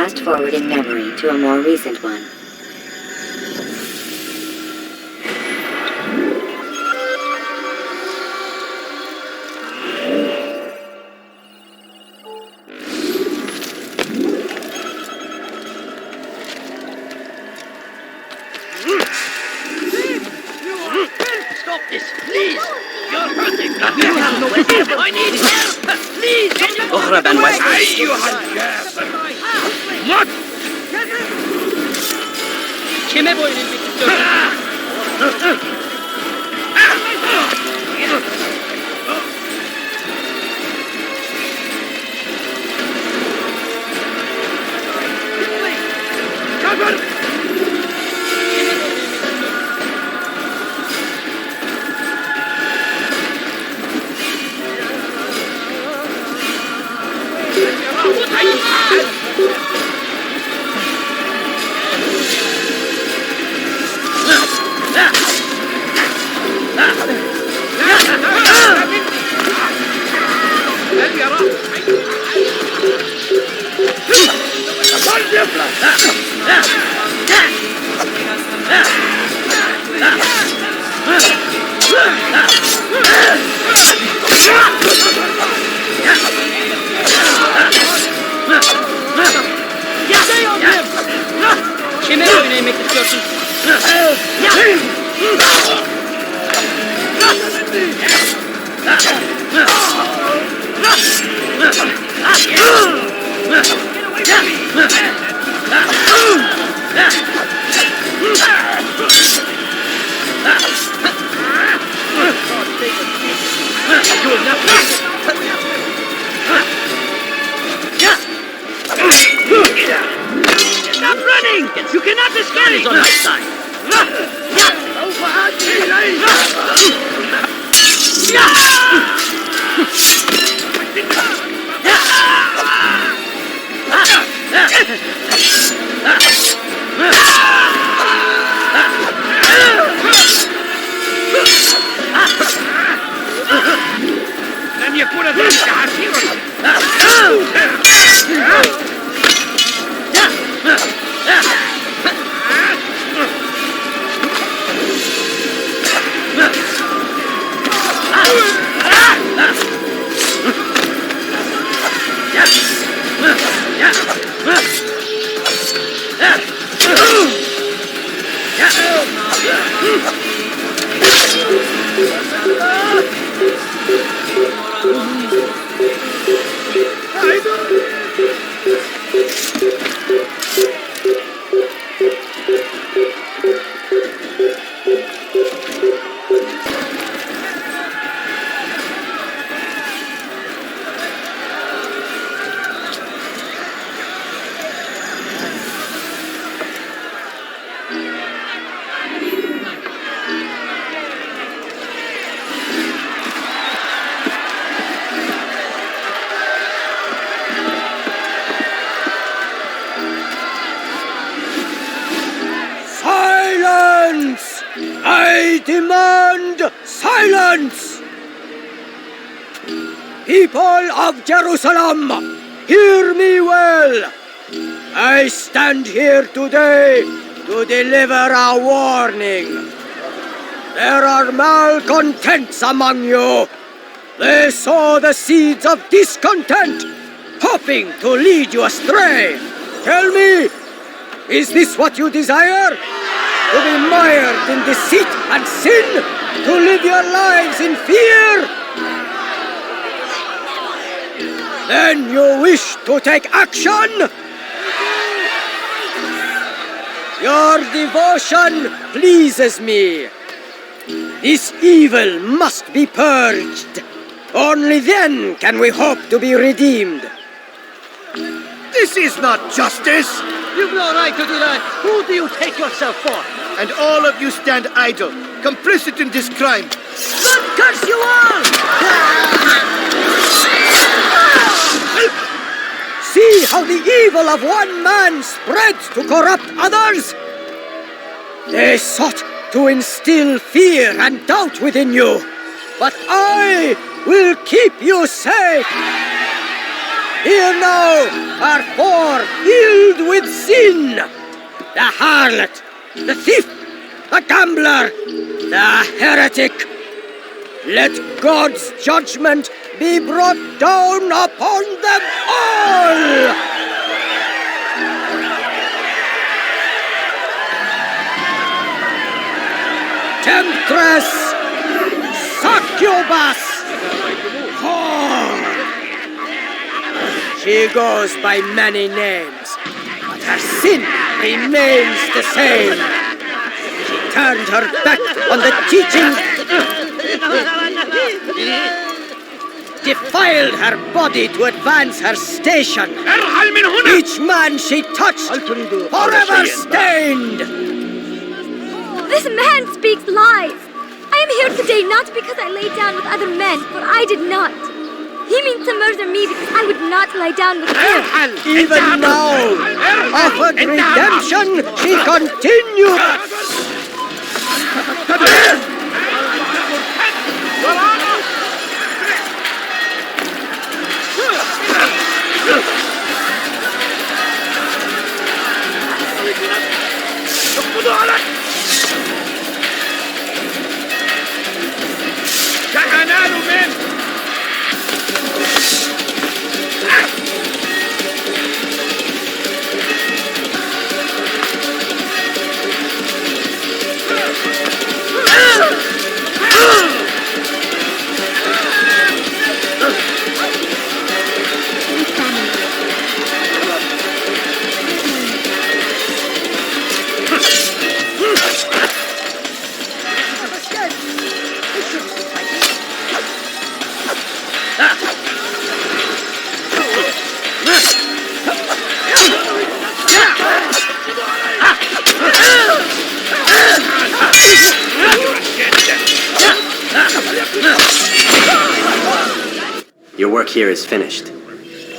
fast-forwarding memory to a more recent one. Stop this, please! You're hurting me! I need help! Please! اهرب عن وجهي. أيها الكافر! مت! Kime boyun eğmek istiyorsun? Cover! Kime boyun eğmek istiyorsun? Stop running! You cannot escape! On my side. لن يكون ذلك عسيرا. I demand silence! People of Jerusalem, hear me well! I stand here today to deliver a warning. There are malcontents among you. They sow the seeds of discontent, hoping to lead you astray. Tell me, is this what you desire? To be mired in deceit and sin? To live your lives in fear? Then you wish to take action? Your devotion pleases me. This evil must be purged. Only then can we hope to be redeemed. This is not justice! You've no right to do that! Who do you take yourself for? And all of you stand idle, complicit in this crime. God curse you all! See how the evil of one man spreads to corrupt others? They sought to instill fear and doubt within you, but I will keep you safe. Here now are 4 ill filled with sin. The harlot, the thief, the gambler, the heretic. Let God's judgment be brought down upon them all! Temptress, succubus, whore. She goes by many names, but her sin remains the same. She turned her back on the teaching, defiled her body to advance her station. Each man she touched, forever stained. This man speaks lies. I am here today not because I lay down with other men, for I did not. He means to murder me because I would not lie down with him. Even now, offered redemption, she continues. Your work here is finished.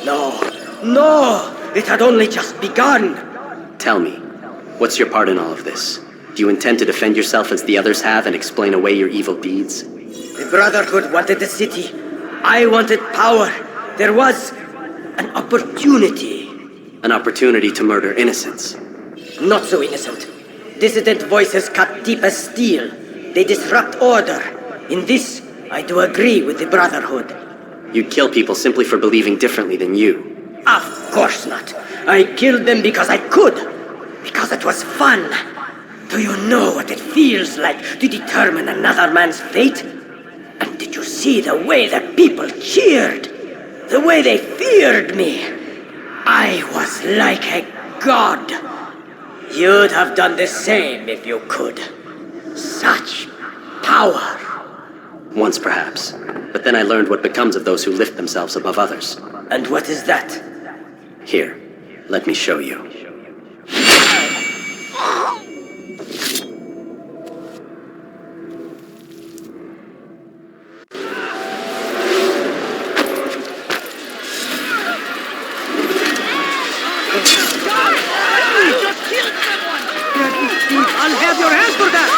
No, it had only just begun. Tell me, what's your part in all of this? Do you intend to defend yourself as the others have and explain away your evil deeds? The Brotherhood wanted the city. I wanted power. There was an opportunity. An opportunity to murder innocents. Not so innocent. Dissident voices cut deep as steel. They disrupt order. In this, I do agree with the Brotherhood. You'd kill people simply for believing differently than you. Of course not. I killed them because I could. Because it was fun. Do you know what it feels like to determine another man's fate? And did you see the way the people cheered? The way they feared me? I was like a god. You'd have done the same if you could. Such power. Once perhaps. But then I learned what becomes of those who lift themselves above others. And what is that? Here, let me show you. I'll have your hands for that!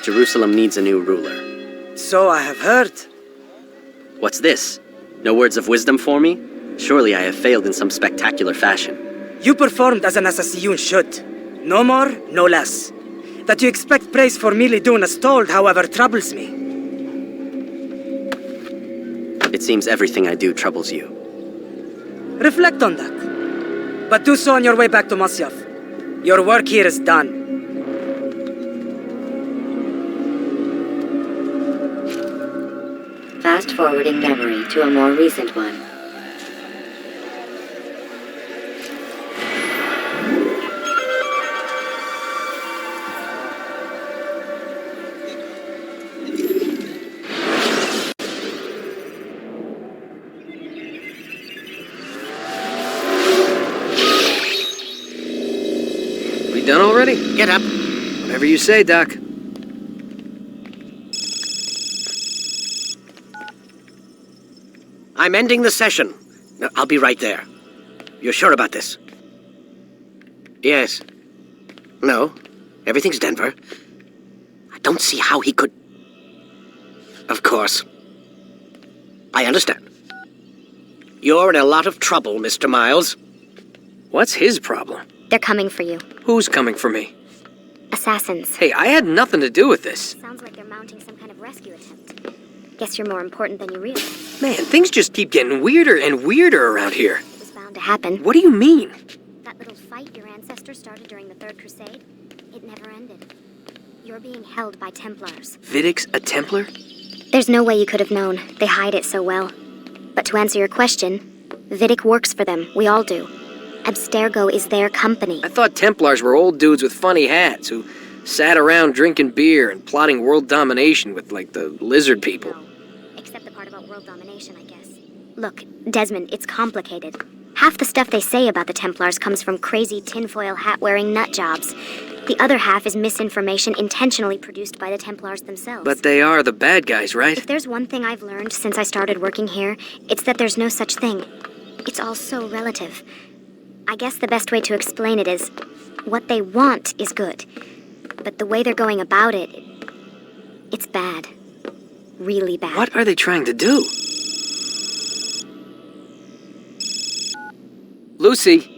Jerusalem needs a new ruler. So I have heard. What's this? No words of wisdom for me? Surely I have failed in some spectacular fashion. You performed as an assassin should. No more, no less. That you expect praise for merely doing as told, however, troubles me. It seems everything I do troubles you. Reflect on that. But do so on your way back to Masyaf. Your work here is done. Fast-forwarding memory to a more recent one. We done already? Get up. Whatever you say, Doc. I'm ending the session. I'll be right there. You're sure about this? Yes. No. Everything's Denver. I don't see how he could... Of course. I understand. You're in a lot of trouble, Mr. Miles. What's his problem? They're coming for you. Who's coming for me? Assassins. Hey, I had nothing to do with this. Sounds like they're mounting some kind of rescue attempt. Guess you're more important than you realize. Man, things just keep getting weirder and weirder around here. It was bound to happen. What do you mean? That little fight your ancestor started during the Third Crusade, it never ended. You're being held by Templars. Vidic's a Templar? There's no way you could have known. They hide it so well. But to answer your question, Vidic works for them. We all do. Abstergo is their company. I thought Templars were old dudes with funny hats who sat around drinking beer and plotting world domination with, like, the lizard people. No. Except the part about world domination, I guess. Look, Desmond, it's complicated. Half the stuff they say about the Templars comes from crazy tinfoil hat-wearing nutjobs. The other half is misinformation intentionally produced by the Templars themselves. But they are the bad guys, right? If there's one thing I've learned since I started working here, it's that there's no such thing. It's all so relative. I guess the best way to explain it is, what they want is good. But the way they're going about it, it's bad. Really bad. What are they trying to do? Lucy!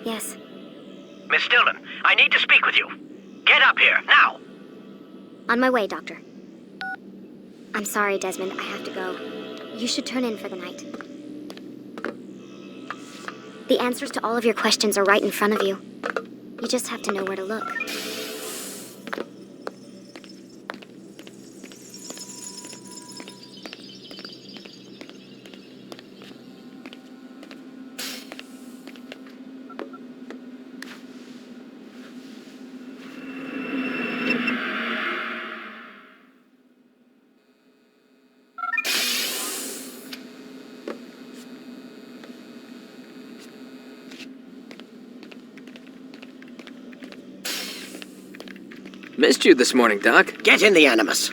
Yes. Miss Stillman, I need to speak with you. Get up here, now! On my way, Doctor. I'm sorry, Desmond. I have to go. You should turn in for the night. The answers to all of your questions are right in front of you. You just have to know where to look. Missed you this morning, Doc. Get in the Animus.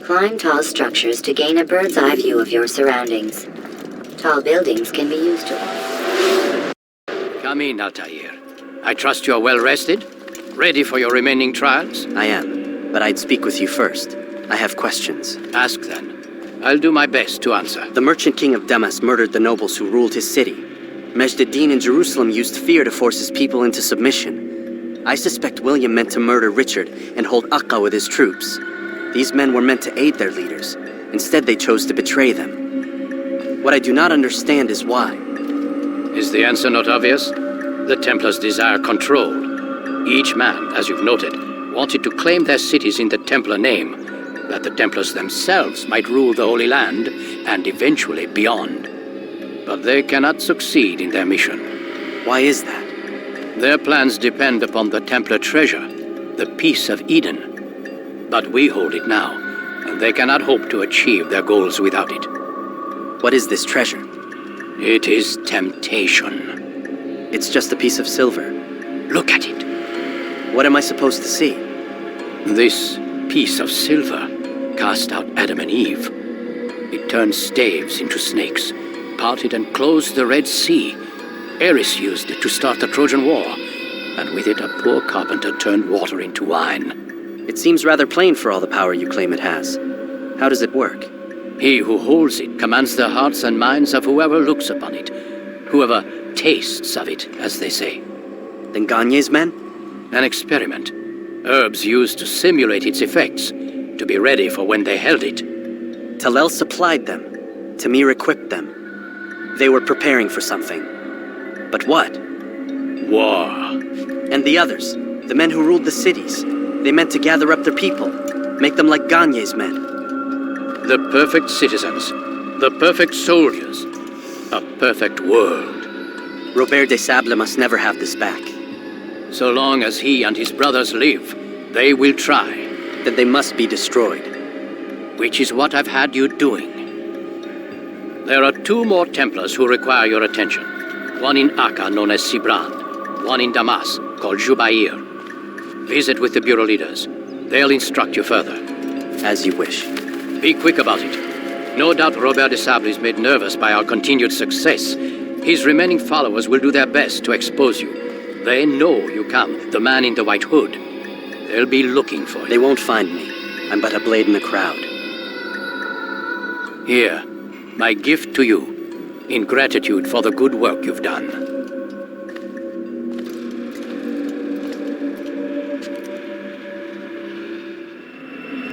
Climb tall structures to gain a bird's eye view of your surroundings. Tall buildings can be used to... Come in, Altaïr. I trust you're well rested? Ready for your remaining trials? I am, but I'd speak with you first. I have questions. Ask then. I'll do my best to answer. The merchant king of Damas murdered the nobles who ruled his city. Majd-ad-Din in Jerusalem used fear to force his people into submission. I suspect William meant to murder Richard and hold Aqqa with his troops. These men were meant to aid their leaders. Instead, they chose to betray them. What I do not understand is why. Is the answer not obvious? The Templars desire control. Each man, as you've noted, wanted to claim their cities in the Templar name, that the Templars themselves might rule the Holy Land and eventually beyond. But they cannot succeed in their mission. Why is that? Their plans depend upon the Templar treasure, the Peace of Eden. But we hold it now, and they cannot hope to achieve their goals without it. What is this treasure? It is temptation. It's just a piece of silver. Look at it. What am I supposed to see? This piece of silver cast out Adam and Eve. It turned staves into snakes, parted and closed the Red Sea. Eris used it to start the Trojan War, and with it a poor carpenter turned water into wine. It seems rather plain for all the power you claim it has. How does it work? He who holds it commands the hearts and minds of whoever looks upon it, whoever tastes of it, as they say. Then Gagne's men? An experiment. Herbs used to simulate its effects, to be ready for when they held it. Talel supplied them. Tamir equipped them. They were preparing for something. But what? War. And the others, the men who ruled the cities, they meant to gather up their people, make them like Gagne's men. The perfect citizens, the perfect soldiers, a perfect world. Robert de Sable must never have this back. So long as he and his brothers live, they will try. Then they must be destroyed. Which is what I've had you doing. There are 2 more Templars who require your attention. One in Akka, known as Sibran. One in Damas, called Jubair. Visit with the Bureau leaders. They'll instruct you further. As you wish. Be quick about it. No doubt Robert de Sable is made nervous by our continued success. His remaining followers will do their best to expose you. They know you come, the man in the white hood. They'll be looking for you. They won't find me. I'm but a blade in the crowd. Here, my gift to you, in gratitude for the good work you've done.